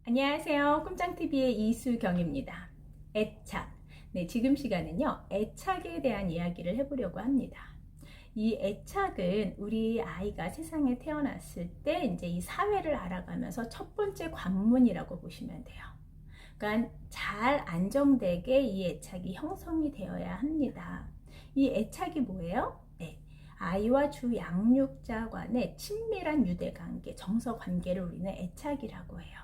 안녕하세요. 꿈장TV의 이수경입니다. 애착. 네, 지금 시간은요, 애착에 대한 이야기를 해보려고 합니다. 이 애착은 우리 아이가 세상에 태어났을 때 이제 이 사회를 알아가면서 첫 번째 관문이라고 보시면 돼요. 그러니까 잘 안정되게 이 애착이 형성이 되어야 합니다. 이 애착이 뭐예요? 네, 아이와 주 양육자 간의 친밀한 유대관계, 정서관계를 우리는 애착이라고 해요.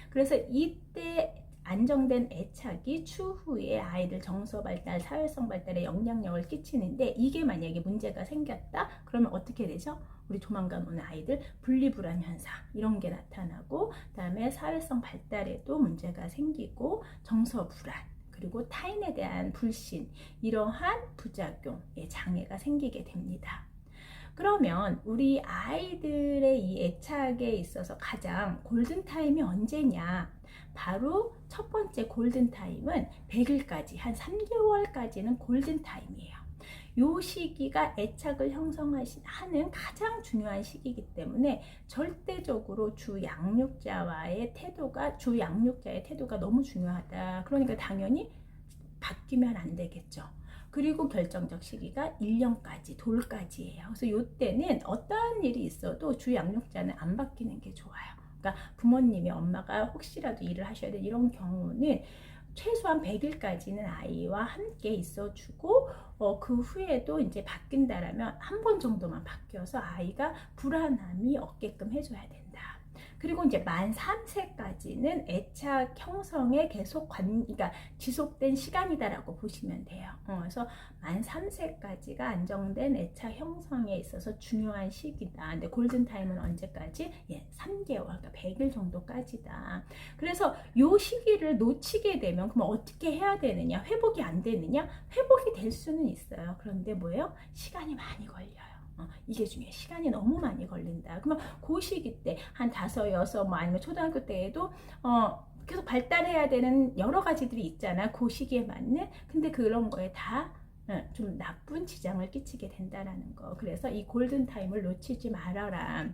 그래서 이때 안정된 애착이 추후에 아이들 정서 발달, 사회성 발달에 영향력을 끼치는데, 이게 만약에 문제가 생겼다? 그러면 어떻게 되죠? 우리 조만간 오는 아이들 분리불안 현상 이런 게 나타나고, 그다음에 사회성 발달에도 문제가 생기고, 정서 불안, 그리고 타인에 대한 불신, 이러한 부작용의 장애가 생기게 됩니다. 그러면 우리 아이들의 이 애착에 있어서 가장 골든타임이 언제냐? 바로 첫 번째 골든타임은 100일까지, 한 3개월까지는 골든타임이에요. 이 시기가 애착을 형성하는 가장 중요한 시기이기 때문에 절대적으로 주 양육자의 태도가 너무 중요하다. 그러니까 당연히 바뀌면 안 되겠죠. 그리고 결정적 시기가 1년까지, 돌까지예요. 그래서 이때는 어떠한 일이 있어도 주 양육자는 안 바뀌는 게 좋아요. 그러니까 부모님이, 엄마가 혹시라도 일을 하셔야 될 이런 경우는 최소한 100일까지는 아이와 함께 있어주고, 그 후에도 이제 바뀐다라면 한 번 정도만 바뀌어서 아이가 불안함이 없게끔 해줘야 된다. 그리고 이제 만 3세까지는 애착 형성에 그러니까 지속된 시간이다라고 보시면 돼요. 그래서 만 3세까지가 안정된 애착 형성에 있어서 중요한 시기다. 근데 골든타임은 언제까지? 3개월, 그러니까 100일 정도까지다. 그래서 이 시기를 놓치게 되면 그럼 어떻게 해야 되느냐? 회복이 안 되느냐? 회복이 될 수는 있어요. 그런데 뭐예요? 시간이 많이 걸려요. 이게 중요해. 시간이 너무 많이 걸린다. 그러면 그 시기 때 한 5, 6, 뭐 아니면 초등학교 때에도 계속 발달해야 되는 여러 가지들이 있잖아. 그 시기에 맞는. 근데 그런 거에 다 좀 나쁜 지장을 끼치게 된다라는 거. 그래서 이 골든타임을 놓치지 말아라.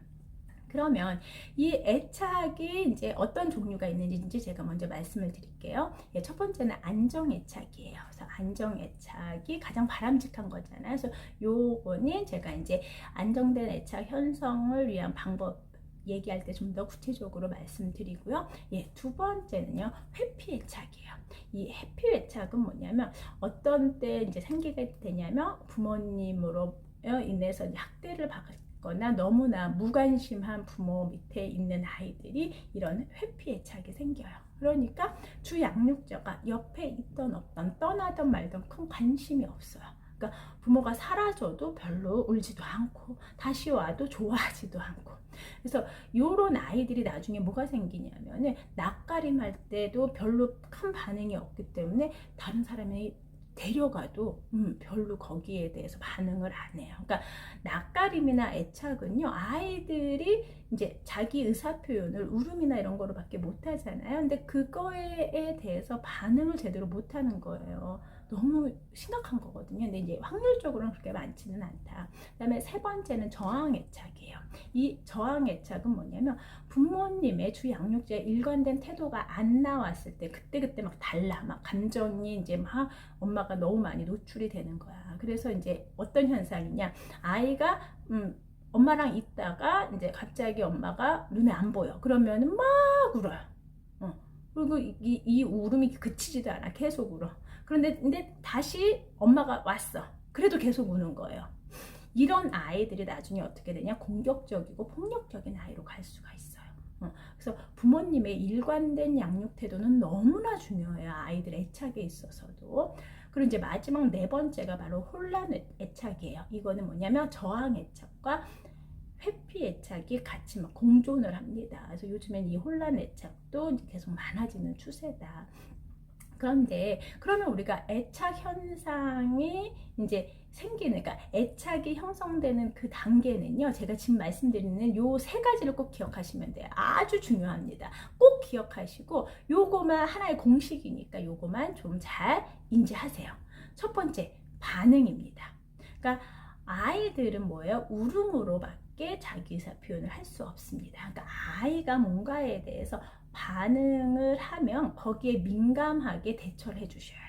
그러면 이 애착이 이제 어떤 종류가 있는지 제가 먼저 말씀을 드릴게요. 첫 번째는 안정애착이에요. 그래서 안정애착이 가장 바람직한 거잖아요. 그래서 요거는 제가 이제 안정된 애착 현성을 위한 방법 얘기할 때 좀 더 구체적으로 말씀드리고요. 두 번째는요, 회피애착이에요. 이 회피애착은 뭐냐면 어떤 때 이제 생기게 되냐면 부모님으로 인해서 학대를 받거나 너무나 무관심한 부모 밑에 있는 아이들이 이런 회피애착이 생겨요. 그러니까 주 양육자가 옆에 있던 없던, 떠나던 말던 큰 관심이 없어요. 그러니까 부모가 사라져도 별로 울지도 않고 다시 와도 좋아하지도 않고. 그래서 이런 아이들이 나중에 뭐가 생기냐면은 낯가림 할 때도 별로 큰 반응이 없기 때문에 다른 사람이 데려가도 별로 거기에 대해서 반응을 안 해요. 그러니까 낯가림이나 애착은요, 아이들이 이제 자기 의사 표현을 울음이나 이런 거로밖에 못 하잖아요. 근데 그거에 대해서 반응을 제대로 못 하는 거예요. 너무 심각한 거거든요. 근데 이제 확률적으로는 그렇게 많지는 않다. 그다음에 세 번째는 저항애착이에요. 이 저항애착은 뭐냐면 부모님의 주 양육자의 일관된 태도가 안 나왔을 때 그때 막 달라, 막 감정이 이제 막 엄마가 너무 많이 노출이 되는 거야. 그래서 이제 어떤 현상이냐, 아이가 엄마랑 있다가 이제 갑자기 엄마가 눈에 안 보여. 그러면은 막 울어요. 그리고 이 울음이 그치지도 않아. 계속 울어. 근데 다시 엄마가 왔어. 그래도 계속 우는 거예요. 이런 아이들이 나중에 어떻게 되냐, 공격적이고 폭력적인 아이로 갈 수가 있어요. 그래서 부모님의 일관된 양육 태도는 너무나 중요해요. 아이들 애착에 있어서도. 그리고 이제 마지막 네 번째가 바로 혼란 애착이에요. 이거는 뭐냐면 저항 애착과 회피 애착이 같이 막 공존을 합니다. 그래서 요즘엔 이 혼란 애착도 계속 많아지는 추세다. 그런데 그러면 우리가 애착 현상이 이제 생기는, 그러니까 애착이 형성되는 그 단계는요, 제가 지금 말씀드리는 요 세 가지를 꼭 기억하시면 돼요. 아주 중요합니다. 꼭 기억하시고, 요거만 하나의 공식이니까 요거만 좀 잘 인지하세요. 첫 번째, 반응입니다. 그러니까 아이들은 뭐예요? 울음으로밖에 자기 의사 표현을 할 수 없습니다. 그러니까 아이가 뭔가에 대해서 반응을 하면 거기에 민감하게 대처를 해주셔야 돼요.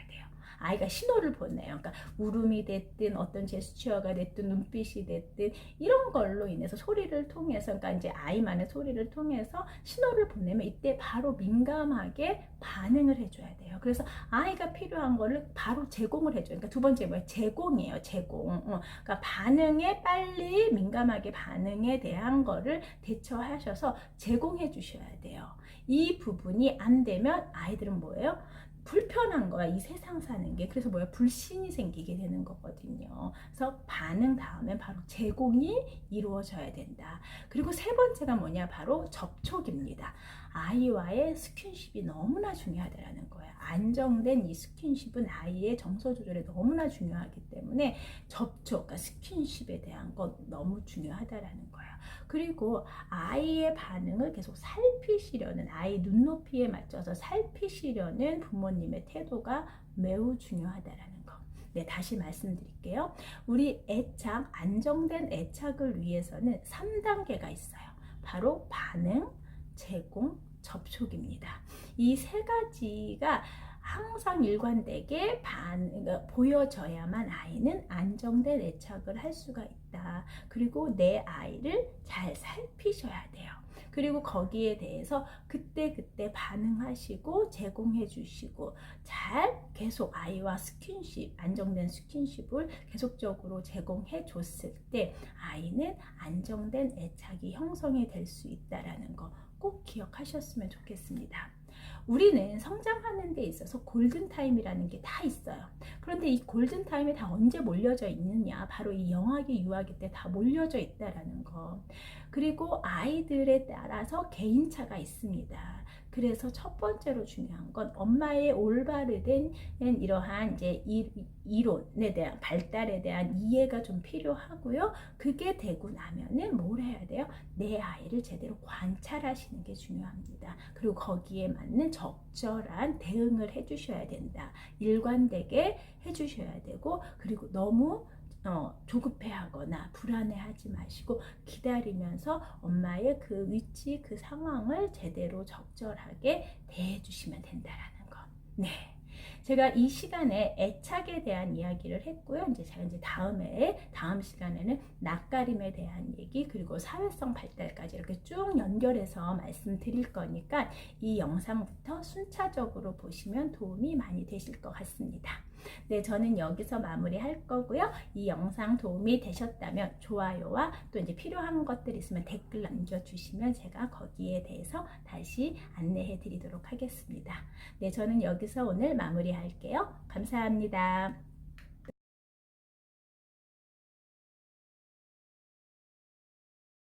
아이가 신호를 보내요. 그러니까 울음이 됐든 어떤 제스처가 됐든 눈빛이 됐든 이런 걸로 인해서 소리를 통해서, 그러니까 이제 아이만의 소리를 통해서 신호를 보내면 이때 바로 민감하게 반응을 해줘야 돼요. 그래서 아이가 필요한 거를 바로 제공을 해줘요. 그러니까 두 번째 뭐예요? 제공이에요. 제공. 그러니까 반응에 빨리 민감하게 반응에 대한 거를 대처하셔서 제공해 주셔야 돼요. 이 부분이 안 되면 아이들은 뭐예요? 불편한 거야, 이 세상 사는 게. 그래서 뭐야, 불신이 생기게 되는 거거든요. 그래서 반응 다음에 바로 제공이 이루어져야 된다. 그리고 세 번째가 뭐냐, 바로 접촉입니다. 아이와의 스킨십이 너무나 중요하다라는 거예요. 안정된 이 스킨십은 아이의 정서 조절에 너무나 중요하기 때문에 접촉, 그러니까 스킨십에 대한 건 너무 중요하다라는 거예요. 그리고 아이의 반응을 계속 살피시려는, 아이 눈높이에 맞춰서 살피시려는 부모님의 태도가 매우 중요하다라는 거. 네, 다시 말씀드릴게요. 우리 애착, 안정된 애착을 위해서는 3단계가 있어요. 바로 반응, 제공, 접촉입니다. 이 세 가지가 항상 일관되게 보여져야만 아이는 안정된 애착을 할 수가 있다. 그리고 내 아이를 잘 살피셔야 돼요. 그리고 거기에 대해서 그때그때 반응하시고 제공해 주시고 잘 계속 아이와 스킨십, 안정된 스킨십을 계속적으로 제공해 줬을 때 아이는 안정된 애착이 형성이 될 수 있다는 거 꼭 기억하셨으면 좋겠습니다. 우리는 성장하는 데 있어서 골든타임이라는 게 다 있어요. 그런데 이 골든타임이 다 언제 몰려져 있느냐? 바로 이 영아기, 유아기 때 다 몰려져 있다라는 거. 그리고 아이들에 따라서 개인차가 있습니다. 그래서 첫 번째로 중요한 건 엄마의 올바르된 이러한 이제 이론에 대한 발달에 대한 이해가 좀 필요하고요. 그게 되고 나면은 뭘 해야 돼요? 내 아이를 제대로 관찰하시는 게 중요합니다. 그리고 거기에 맞는 적절한 대응을 해주셔야 된다. 일관되게 해주셔야 되고, 그리고 너무 조급해하거나 불안해하지 마시고 기다리면서 엄마의 그 위치, 그 상황을 제대로 적절하게 대해주시면 된다라는 거. 네. 제가 이 시간에 애착에 대한 이야기를 했고요. 제가 다음 시간에는 낯가림에 대한 얘기, 그리고 사회성 발달까지 이렇게 쭉 연결해서 말씀드릴 거니까 이 영상부터 순차적으로 보시면 도움이 많이 되실 것 같습니다. 네, 저는 여기서 마무리할 거고요. 이 영상 도움이 되셨다면 좋아요와 또 이제 필요한 것들 있으면 댓글 남겨주시면 제가 거기에 대해서 다시 안내해 드리도록 하겠습니다. 네, 저는 여기서 오늘 마무리할게요. 감사합니다.